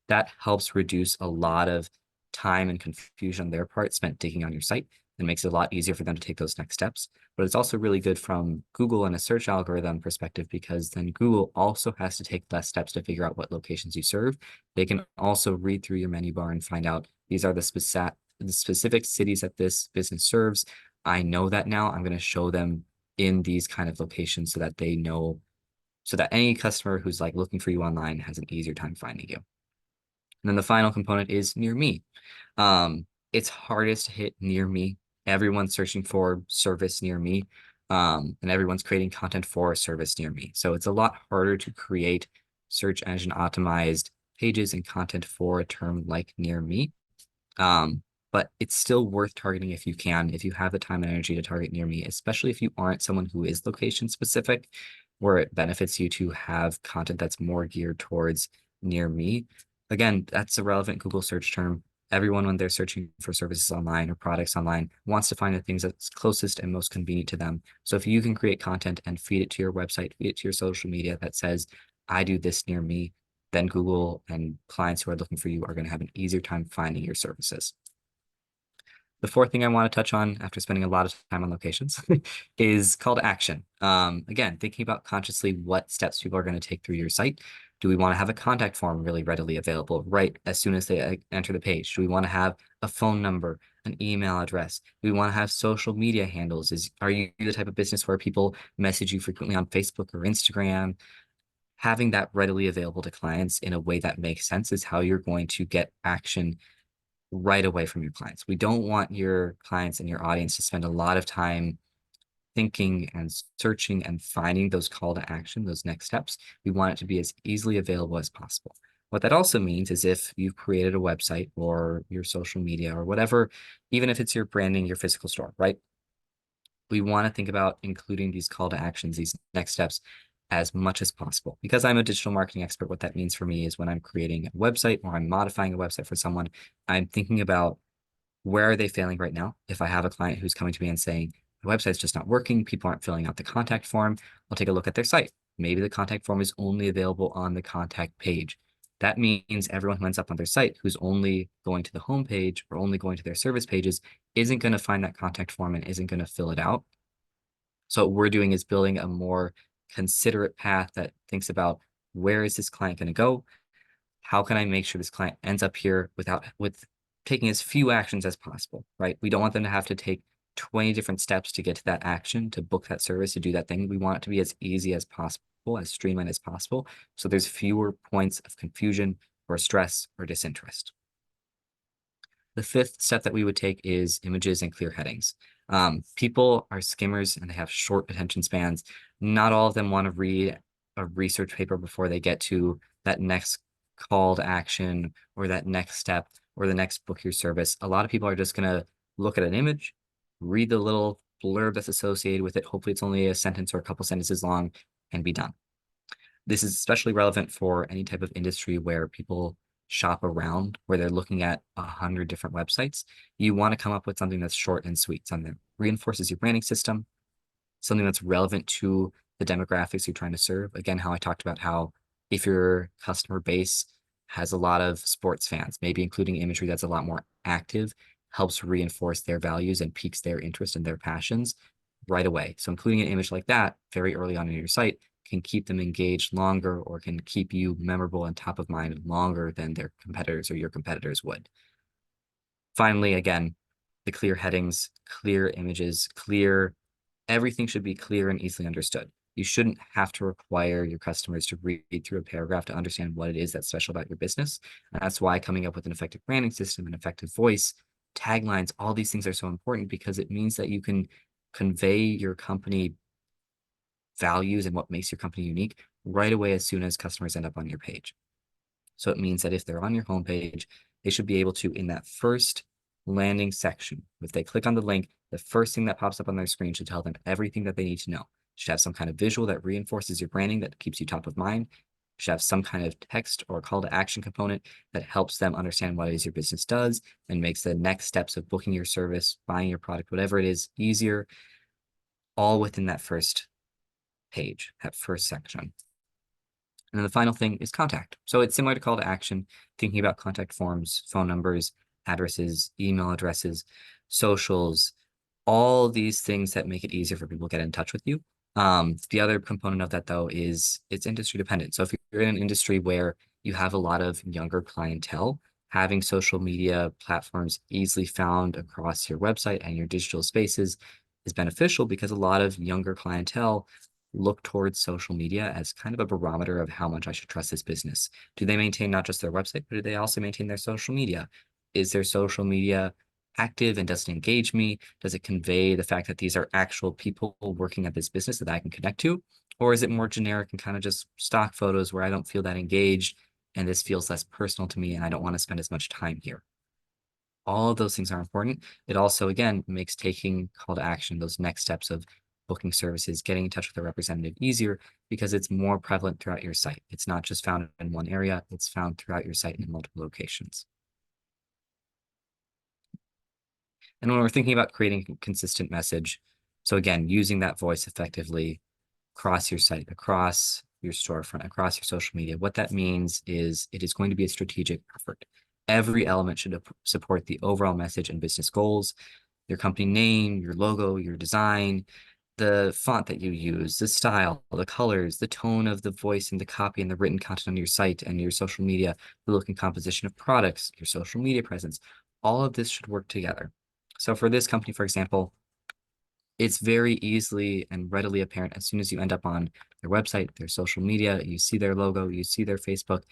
That helps reduce a lot of time and confusion on their part spent digging on your site and makes it a lot easier for them to take those next steps. But it's also really good from Google and a search algorithm perspective because then Google also has to take less steps to figure out what locations you serve. They can also read through your menu bar and find out these are the specific cities that this business serves. I know that now. I'm going to show them in these kind of locations so that they know, so that any customer who's like looking for you online has an easier time finding you. And then the final component is near me. It's hardest to hit near me. Everyone's searching for service near me, and everyone's creating content for a service near me. So it's a lot harder to create search engine optimized pages and content for a term like near me. But it's still worth targeting if you can, if you have the time and energy to target near me, especially if you aren't someone who is location specific, where it benefits you to have content that's more geared towards near me. Again, that's a relevant Google search term. Everyone, when they're searching for services online or products online, wants to find the things that's closest and most convenient to them. So if you can create content and feed it to your website, feed it to your social media that says, I do this near me, then Google and clients who are looking for you are going to have an easier time finding your services. The fourth thing I want to touch on after spending a lot of time on locations is call to action. Again, thinking about consciously what steps people are going to take through your site. Do we want to have a contact form really readily available right as soon as they enter the page? Do we want to have a phone number, an email address? Do we want to have social media handles? Are you the type of business where people message you frequently on Facebook or Instagram? Having that readily available to clients in a way that makes sense is how you're going to get action right away from your clients. We don't want your clients and your audience to spend a lot of time thinking and searching and finding those call to action, those next steps. We want it to be as easily available as possible. What that also means is if you've created a website or your social media or whatever, even if it's your branding, your physical store, right? We want to think about including these call to actions, these next steps, as much as possible. Because I'm a digital marketing expert, what that means for me is when I'm creating a website or I'm modifying a website for someone, I'm thinking about where are they failing right now? If I have a client who's coming to me and saying, the website's just not working, people aren't filling out the contact form, I'll take a look at their site. Maybe the contact form is only available on the contact page. That means everyone who ends up on their site who's only going to the home page or only going to their service pages isn't going to find that contact form and isn't going to fill it out. So what we're doing is building a more considerate path that thinks about where is this client going to go? How can I make sure this client ends up here with taking as few actions as possible, right? We don't want them to have to take 20 different steps to get to that action, to book that service, to do that thing. We want it to be as easy as possible, as streamlined as possible. So there's fewer points of confusion or stress or disinterest. The fifth step that we would take is images and clear headings. People are skimmers and they have short attention spans. Not all of them want to read a research paper before they get to that next call to action or that next step or the next book your service. A lot of people are just going to look at an image, read the little blurb that's associated with it. Hopefully it's only a sentence or a couple sentences long and be done. This is especially relevant for any type of industry where people shop around where they're looking at 100 different websites. You want to come up with something that's short and sweet, something that reinforces your branding system, something that's relevant to the demographics you're trying to serve. Again, how I talked about how if your customer base has a lot of sports fans, maybe including imagery that's a lot more active, helps reinforce their values and piques their interest and their passions right away. So including an image like that very early on in your site can keep them engaged longer or can keep you memorable and top of mind longer than their competitors or your competitors would. Finally, again, the clear headings, clear images, clear, everything should be clear and easily understood. You shouldn't have to require your customers to read through a paragraph to understand what it is that's special about your business. And that's why coming up with an effective branding system, an effective voice, taglines, all these things are so important because it means that you can convey your company values and what makes your company unique right away as soon as customers end up on your page. So it means that if they're on your homepage, they should be able to, in that first landing section, if they click on the link, the first thing that pops up on their screen should tell them everything that they need to know. Should have some kind of visual that reinforces your branding that keeps you top of mind. Should have some kind of text or call to action component that helps them understand what it is your business does and makes the next steps of booking your service, buying your product, whatever it is, easier, all within that first page, that first section. And then the final thing is contact. So it's similar to call to action, thinking about contact forms, phone numbers, addresses, email addresses, socials, all these things that make it easier for people to get in touch with you. The other component of that, though, is it's industry dependent. So if you're in an industry where you have a lot of younger clientele, having social media platforms easily found across your website and your digital spaces is beneficial because a lot of younger clientele look towards social media as kind of a barometer of how much I should trust this business. Do they maintain not just their website, but do they also maintain their social media? Is their social media active and does it engage me? Does it convey the fact that these are actual people working at this business that I can connect to? Or is it more generic and kind of just stock photos where I don't feel that engaged and this feels less personal to me and I don't want to spend as much time here? All of those things are important. It also, again, makes taking call to action, those next steps of booking services, getting in touch with a representative easier because it's more prevalent throughout your site. It's not just found in one area, it's found throughout your site in multiple locations. And when we're thinking about creating a consistent message, so again, using that voice effectively across your site, across your storefront, across your social media, what that means is it is going to be a strategic effort. Every element should support the overall message and business goals, your company name, your logo, your design, the font that you use, the style, the colors, the tone of the voice and the copy and the written content on your site and your social media, the look and composition of products, your social media presence, all of this should work together. So for this company, for example, it's very easily and readily apparent as soon as you end up on their website, their social media, you see their logo, you see their Facebook,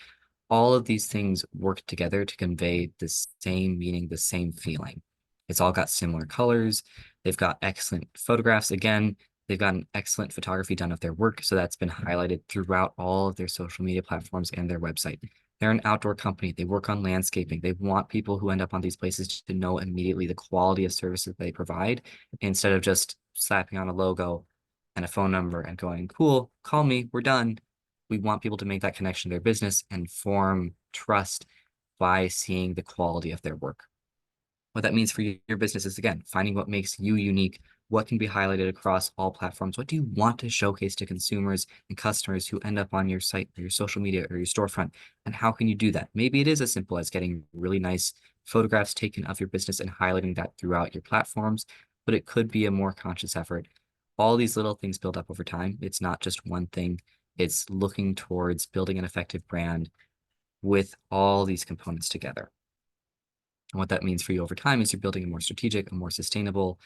all of these things work together to convey the same meaning, the same feeling. It's all got similar colors. They've got excellent photographs. Again, they've got an excellent photography done of their work. So that's been highlighted throughout all of their social media platforms and their website. They're an outdoor company. They work on landscaping. They want people who end up on these places to know immediately the quality of services they provide instead of just slapping on a logo and a phone number and going, cool, call me, we're done. We want people to make that connection to their business and form trust by seeing the quality of their work. What that means for your business is, again, finding what makes you unique, what can be highlighted across all platforms. What do you want to showcase to consumers and customers who end up on your site or your social media or your storefront? And how can you do that? Maybe it is as simple as getting really nice photographs taken of your business and highlighting that throughout your platforms, but it could be a more conscious effort. All these little things build up over time. It's not just one thing. It's looking towards building an effective brand with all these components together. And what that means for you over time is you're building a more strategic, a more sustainable,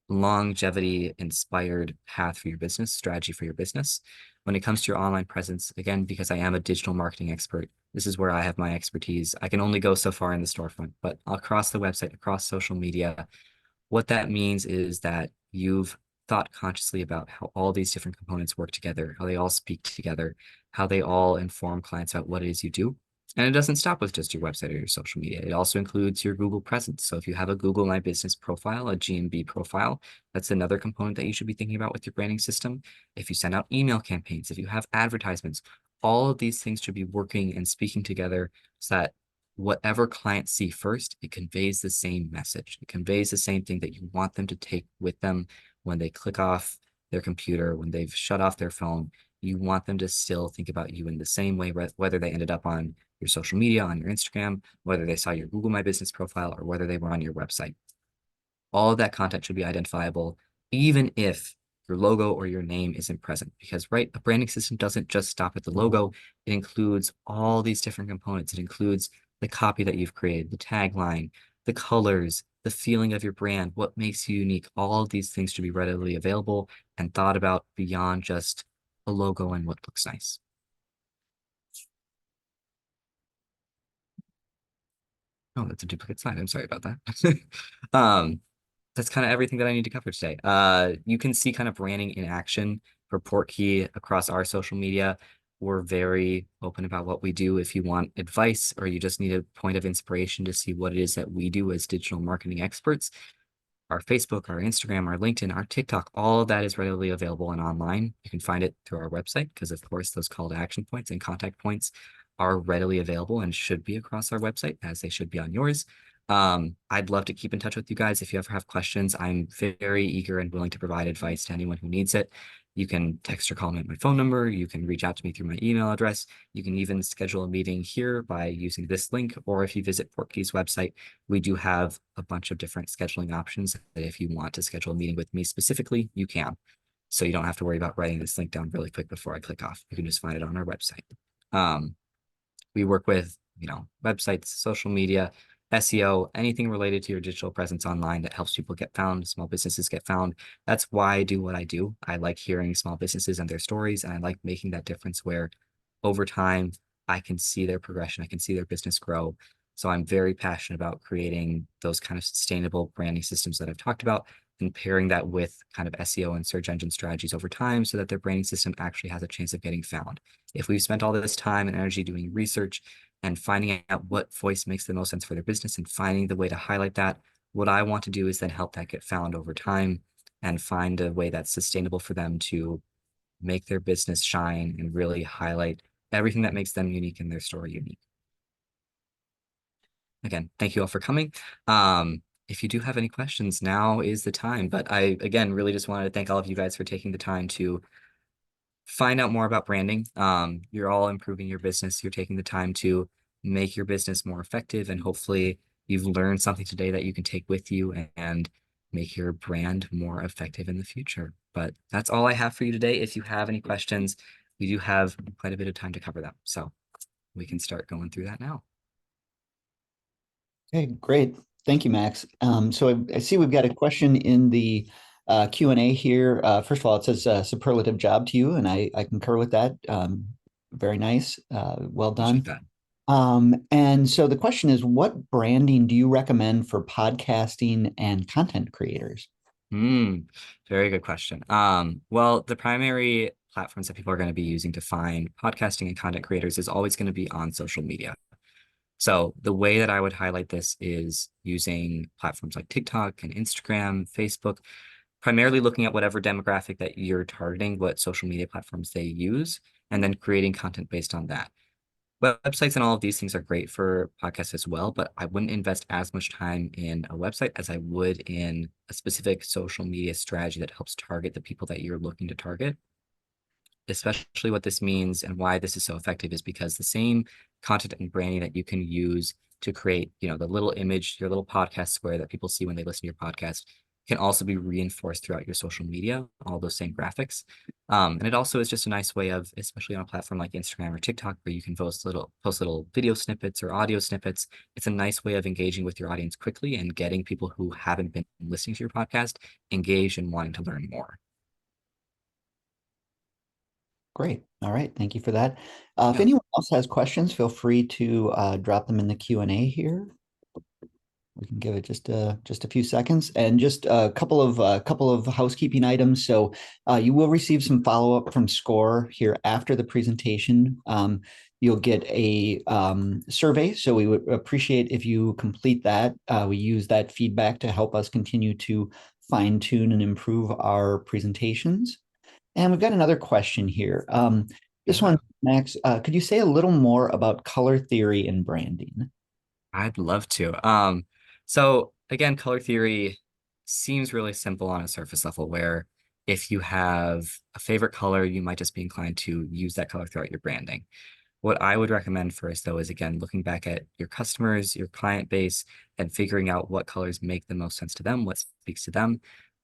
longevity inspired path for your business, strategy for your business. When it comes to your online presence, again, because I am a digital marketing expert, this is where I have my expertise. I can only go so far in the storefront, but across the website, across social media, what that means is that you've thought consciously about how all these different components work together, how they all speak together, how they all inform clients about what it is you do. And it doesn't stop with just your website or your social media. It also includes your Google presence. So if you have a Google My Business profile, a GMB profile, that's another component that you should be thinking about with your branding system. If you send out email campaigns, if you have advertisements, All of these things should be working and speaking together so that whatever clients see first, it conveys the same message. It conveys the same thing that you want them to take with them when they click off their computer, when they've shut off their phone. You want them to still think about you in the same way, whether they ended up on your social media, on your Instagram, whether they saw your Google My Business profile, or whether they were on your website. All of that content should be identifiable, even if your logo or your name isn't present. Because, right, a branding system doesn't just stop at the logo, it includes all these different components. It includes the copy that you've created, the tagline, the colors, the feeling of your brand, what makes you unique. All of these things should be readily available and thought about beyond just a logo and what looks nice. Oh, that's a duplicate slide. I'm sorry about that. um, that's kind of everything that I need to cover today. You can see kind of branding in action for Portkey across our social media. We're very open about what we do. If you want advice or you just need a point of inspiration to see what it is that we do as digital marketing experts, our Facebook, our Instagram, our LinkedIn, our TikTok, all of that is readily available and online. You can find it through our website because, of course, those call to action points and contact points are readily available and should be across our website as they should be on yours. I'd love to keep in touch with you guys. If you ever have questions, I'm very eager and willing to provide advice to anyone who needs it. You can text or call me at my phone number. You can reach out to me through my email address. You can even schedule a meeting here by using this link, or if you visit Portkey's website, we do have a bunch of different scheduling options that if you want to schedule a meeting with me specifically, you can. So you don't have to worry about writing this link down really quick before I click off. You can just find it on our website. We work with, websites, social media, SEO, anything related to your digital presence online that helps people get found, small businesses get found. That's why I do what I do. I like hearing small businesses and their stories, and I like making that difference where over time I can see their progression, I can see their business grow. So I'm very passionate about creating those kind of sustainable branding systems that I've talked about and pairing that with kind of SEO and search engine strategies over time so that their branding system actually has a chance of getting found. If we've spent all this time and energy doing research and finding out what voice makes the most sense for their business and finding the way to highlight that, what I want to do is then help that get found over time and find a way that's sustainable for them to make their business shine and really highlight everything that makes them unique and their story unique. Again, thank you all for coming. If you do have any questions, now is the time. But I, again, really just wanted to thank all of you guys for taking the time to find out more about branding. You're all improving your business. You're taking the time to make your business more effective. And hopefully you've learned something today that you can take with you and make your brand more effective in the future. But that's all I have for you today. If you have any questions, we do have quite a bit of time to cover them. So we can start going through that now. Okay, great. Thank you, Max. So I see we've got a question in the Q&A here. First of all, it says superlative job to you, and I concur with that. Very nice. Well Appreciate done. that. And so the question is, what branding do you recommend for podcasting and content creators? Very good question. Well, the primary platforms that people are going to be using to find podcasting and content creators is always going to be on social media. So the way that I would highlight this is using platforms like TikTok and Instagram, Facebook, primarily looking at whatever demographic that you're targeting, what social media platforms they use, and then creating content based on that. Websites and all of these things are great for podcasts as well, but I wouldn't invest as much time in a website as I would in a specific social media strategy that helps target the people that you're looking to target. Especially what this means and why this is so effective is because the same content and branding that you can use to create, the little image, your little podcast square that people see when they listen to your podcast can also be reinforced throughout your social media, all those same graphics. And it also is just a nice way of, especially on a platform like Instagram or TikTok, where you can post little video snippets or audio snippets. It's a nice way of engaging with your audience quickly and getting people who haven't been listening to your podcast engaged and wanting to learn more. Great. All right. Thank you for that. If Yeah. anyone else has questions, feel free to drop them in the Q&A here. We can give it just a few seconds and just a couple of housekeeping items. So you will receive some follow-up from SCORE here after the presentation. You'll get a survey, so we would appreciate if you complete that. We use that feedback to help us continue to fine-tune and improve our presentations. And we've got another question here. This Yeah, one, Max, could you say a little more about color theory and branding? I'd love to. So again, color theory seems really simple on a surface level, where if you have a favorite color, you might just be inclined to use that color throughout your branding. What I would recommend first, though, is again looking back at your customers, your client base, and figuring out what colors make the most sense to them, what speaks to them.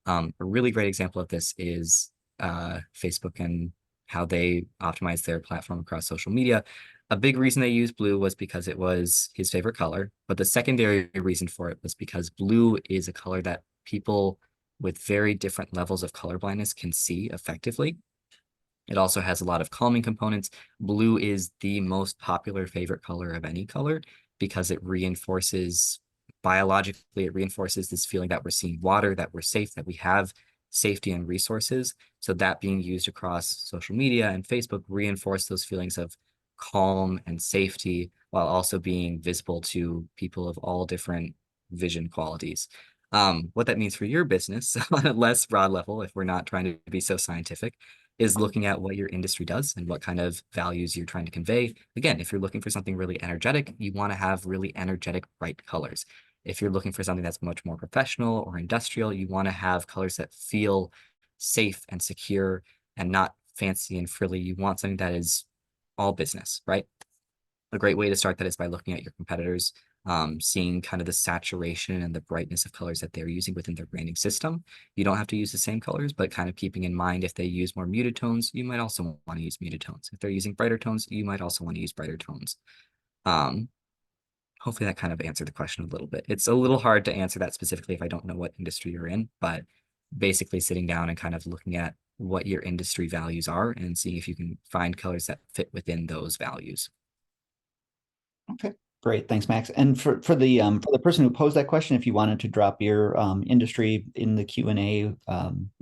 A really great example of this is Facebook and how they optimize their platform across social media. A big reason they used blue was because it was his favorite color, but the secondary reason for it was because blue is a color that people with very different levels of color blindness can see effectively. It also has a lot of calming components. Blue is the most popular favorite color of any color because it reinforces, biologically, it reinforces this feeling that we're seeing water, that we're safe, that we have safety and resources. So that being used across social media and Facebook reinforce those feelings of calm and safety while also being visible to people of all different vision qualities. What that means for your business on a less broad level, if we're not trying to be so scientific, is looking at what your industry does and what kind of values you're trying to convey. Again, if you're looking for something really energetic, you want to have really energetic, bright colors. If you're looking for something that's much more professional or industrial, you want to have colors that feel safe and secure and not fancy and frilly. You want something that is all business, right? A great way to start that is by looking at your competitors, seeing kind of the saturation and the brightness of colors that they're using within their branding system. You don't have to use the same colors, but kind of keeping in mind if they use more muted tones, you might also want to use muted tones. If they're using brighter tones, you might also want to use brighter tones. Um, Hopefully that kind of answered the question a little bit. It's a little hard to answer that specifically if I don't know what industry you're in, but basically sitting down and kind of looking at what your industry values are and seeing if you can find colors that fit within those values. Okay, great. Thanks, Max. And for the person who posed that question, if you wanted to drop your industry in the Q&A,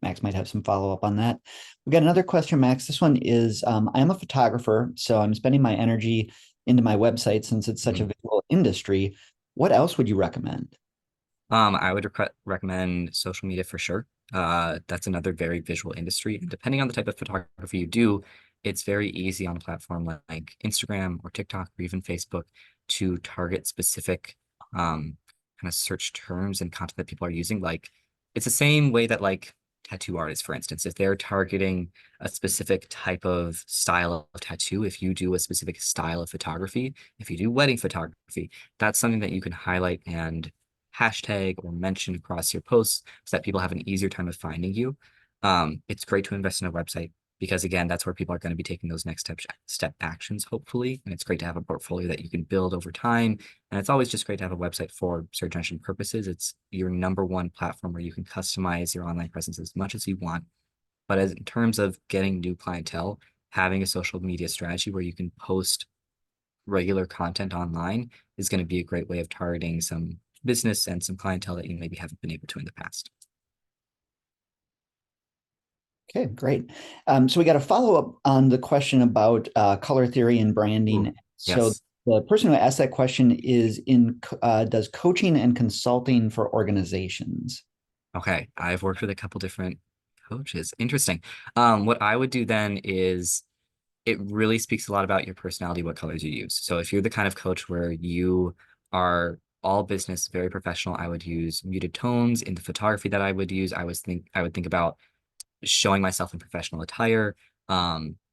Max might have some follow-up on that. We've got another question, Max. This one is, I am a photographer, so I'm spending my energy into my website since it's such a Mhm. visual industry. What else would you recommend? I would recommend social media for sure. That's another very visual industry. And depending on the type of photography you do, it's very easy on a platform like Instagram or TikTok or even Facebook to target specific kind of search terms and content that people are using. Like it's the same way that like tattoo artists, for instance, if they're targeting a specific type of style of tattoo, if you do a specific style of photography, if you do wedding photography, that's something that you can highlight and hashtag or mention across your posts so that people have an easier time of finding you. It's great to invest in a website because again, that's where people are going to be taking those next step actions, hopefully. And it's great to have a portfolio that you can build over time. And it's always just great to have a website for search engine purposes. It's your number one platform where you can customize your online presence as much as you want. But as in terms of getting new clientele, having a social media strategy where you can post regular content online is going to be a great way of targeting some business and some clientele that you maybe haven't been able to in the past. Okay, great. So we got a follow-up on the question about color theory and Ooh, branding. So yes. the person who asked that question is does coaching and consulting for organizations. Okay. I've worked with a couple different coaches. Interesting. What I would do then is it really speaks a lot about your personality, what colors you use. So if you're the kind of coach where you are all business, very professional, I would use muted tones in the photography that I would use. I would think about showing myself in professional attire,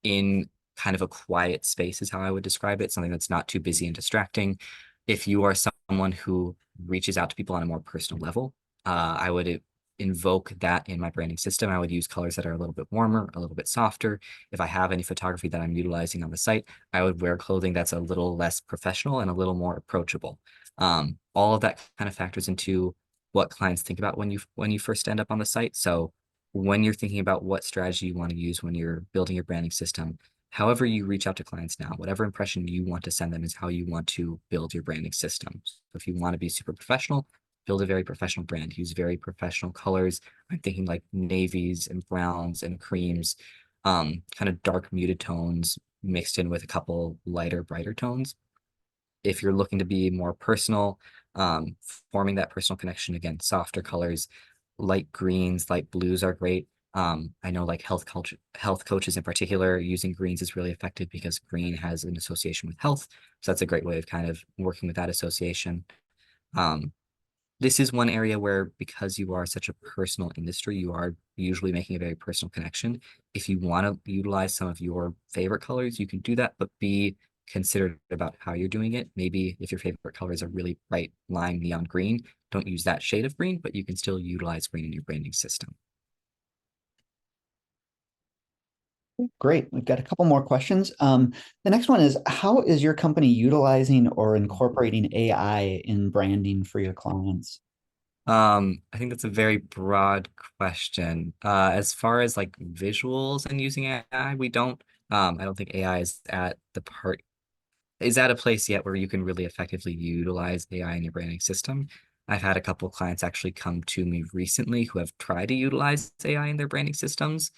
in kind of a quiet space is how I would describe it, something that's not too busy and distracting. If you are someone who reaches out to people on a more personal level, I would invoke that in my branding system. I would use colors that are a little bit warmer, a little bit softer. If I have any photography that I'm utilizing on the site, I would wear clothing that's a little less professional and a little more approachable. All of that kind of factors into what clients think about when you first end up on the site. So when you're thinking about what strategy you want to use when you're building your branding system, however you reach out to clients now, whatever impression you want to send them is how you want to build your branding system. So if you want to be super professional, build a very professional brand, use very professional colors. I'm thinking like navies and browns and creams, kind of dark muted tones mixed in with a couple lighter, brighter tones. If you're looking to be more personal, forming that personal connection, again, softer colors, light greens, light blues are great. I know like health coaches in particular using greens is really effective because green has an association with health. So that's a great way of kind of working with that association. Um, this is one area where, because you are such a personal industry, you are usually making a very personal connection. If you want to utilize some of your favorite colors, you can do that, but be considered about how you're doing it. Maybe if your favorite color is a really bright lime neon green, don't use that shade of green, but you can still utilize green in your branding system. Great. We've got a couple more questions. The next one is, how is your company utilizing or incorporating AI in branding for your clients? I think that's a very broad question. As far as like visuals and using AI, we don't. I don't think AI is at a place yet where you can really effectively utilize AI in your branding system. I've had a couple of clients actually come to me recently who have tried to utilize AI in their branding systems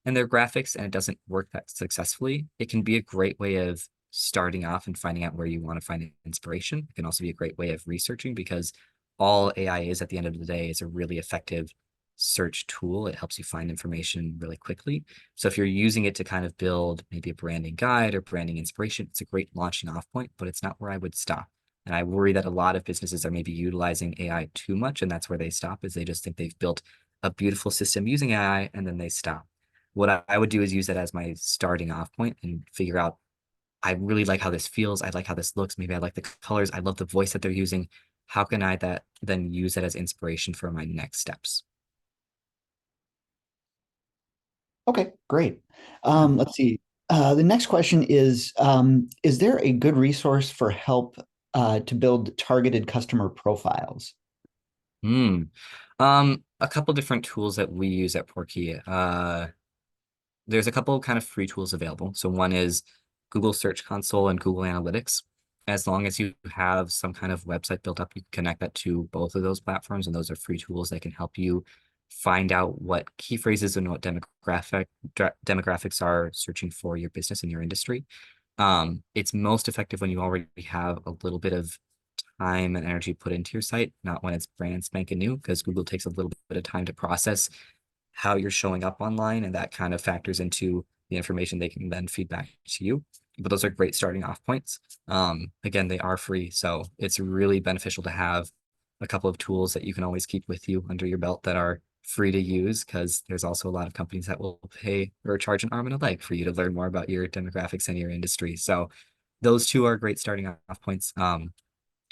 and their graphics, and it doesn't work that successfully. It can be a great way of starting off and finding out where you want to find inspiration. It can also be a great way of researching because all AI is at the end of the day is a really effective search tool. It helps you find information really quickly. So if you're using it to kind of build maybe a branding guide or branding inspiration, it's a great launching off point, but it's not where I would stop. And I worry that a lot of businesses are maybe utilizing AI too much, and that's where they stop, is they just think they've built a beautiful system using AI and then they stop. What I would do is use it as my starting off point and figure out, I really like how this feels. I like how this looks. Maybe I like the colors. I love the voice that they're using. How can I that then use it as inspiration for my next steps? Okay, great. Yeah. Let's see. The next question is there a good resource for help to build targeted customer profiles? Hmm. A couple different tools that we use at Portkey. There's a couple kind of free tools available. So one is Google Search Console and Google Analytics. As long as you have some kind of website built up, you can connect that to both of those platforms, and those are free tools that can help you find out what key phrases and what demographics are searching for your business and your industry. It's most effective when you already have a little bit of time and energy put into your site, not when it's brand spanking new, because Google takes a little bit of time to process how you're showing up online, and that kind of factors into the information they can then feed back to you. But those are great starting off points. Again, they are free, so it's really beneficial to have a couple of tools that you can always keep with you under your belt that are free to use, because there's also a lot of companies that will pay or charge an arm and a leg for you to learn more about your demographics and your industry. So those two are great starting off points.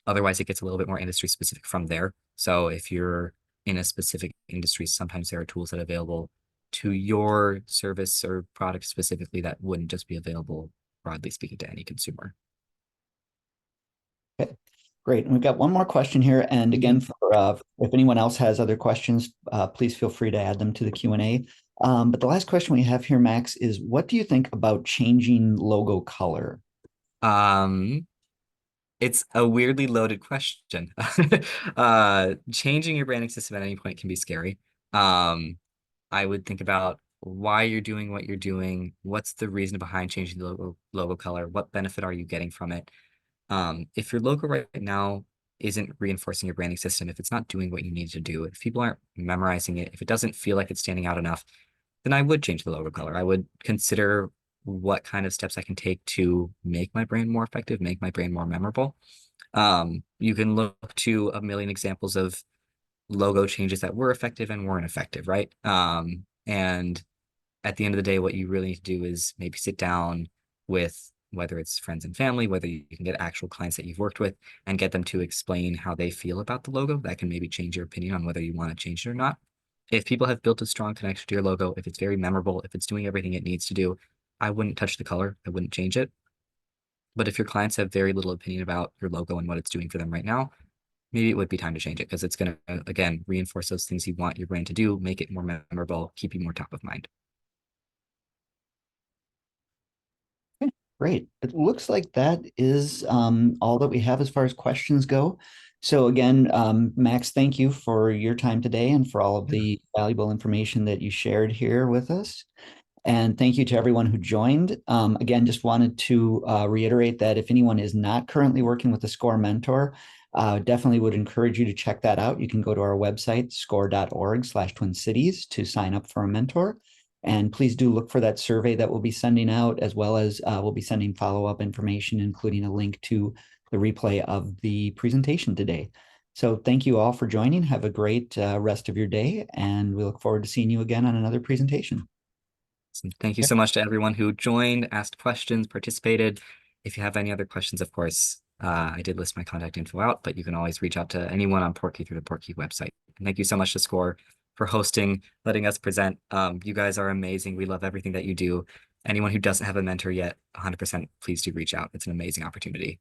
Otherwise, it gets a little bit more industry specific from there. So if you're in a specific industry, sometimes there are tools that are available to your service or product specifically that wouldn't just be available, broadly speaking, to any consumer. Okay, great. And we've got one more question here. And again, Mhm. for if anyone else has other questions, please feel free to add them to the Q&A. But the last question we have here, Max, is what do you think about changing logo color? Um, it's a weirdly loaded question. Changing your branding system at any point can be scary. Um, I would think about why you're doing what you're doing. What's the reason behind changing the logo color? What benefit are you getting from it? If your logo right now isn't reinforcing your branding system, if it's not doing what you need to do, if people aren't memorizing it, if it doesn't feel like it's standing out enough, then I would change the logo color. I would consider what kind of steps I can take to make my brand more effective, make my brand more memorable. You can look to a million examples of logo changes that were effective and weren't effective, right? And at the end of the day, what you really need to do is maybe sit down with, whether it's friends and family, whether you can get actual clients that you've worked with, and get them to explain how they feel about the logo. That can maybe change your opinion on whether you want to change it or not. If people have built a strong connection to your logo, if it's very memorable, if it's doing everything it needs to do, I wouldn't touch the color. I wouldn't change it. But if your clients have very little opinion about your logo and what it's doing for them right now, maybe it would be time to change it, because it's going to, again, reinforce those things you want your brand to do, make it more memorable, keep you more top of mind. Great. It looks like that is all that we have as far as questions go. So again, Max, thank you for your time today and for all of Yeah. the valuable information that you shared here with us. And thank you to everyone who joined. Again, just wanted to reiterate that if anyone is not currently working with the SCORE mentor, Definitely would encourage you to check that out. You can go to our website, score.org/Twin Cities, to sign up for a mentor. And please do look for that survey that we'll be sending out, as well as we'll be sending follow-up information, including a link to the replay of the presentation today. So thank you all for joining. Have a great rest of your day, and we look forward to seeing you again on another presentation. So thank you so much to everyone who joined, asked questions, participated. If you have any other questions, of course, I did list my contact info out, but you can always reach out to anyone on Portkey through the Portkey website. And thank you so much to Score for hosting, letting us present. You guys are amazing. We love everything that you do. Anyone who doesn't have a mentor yet, 100%, please do reach out. It's an amazing opportunity.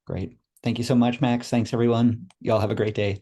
Great. Thank you so much, Max. Thanks, everyone. Y'all have a great day.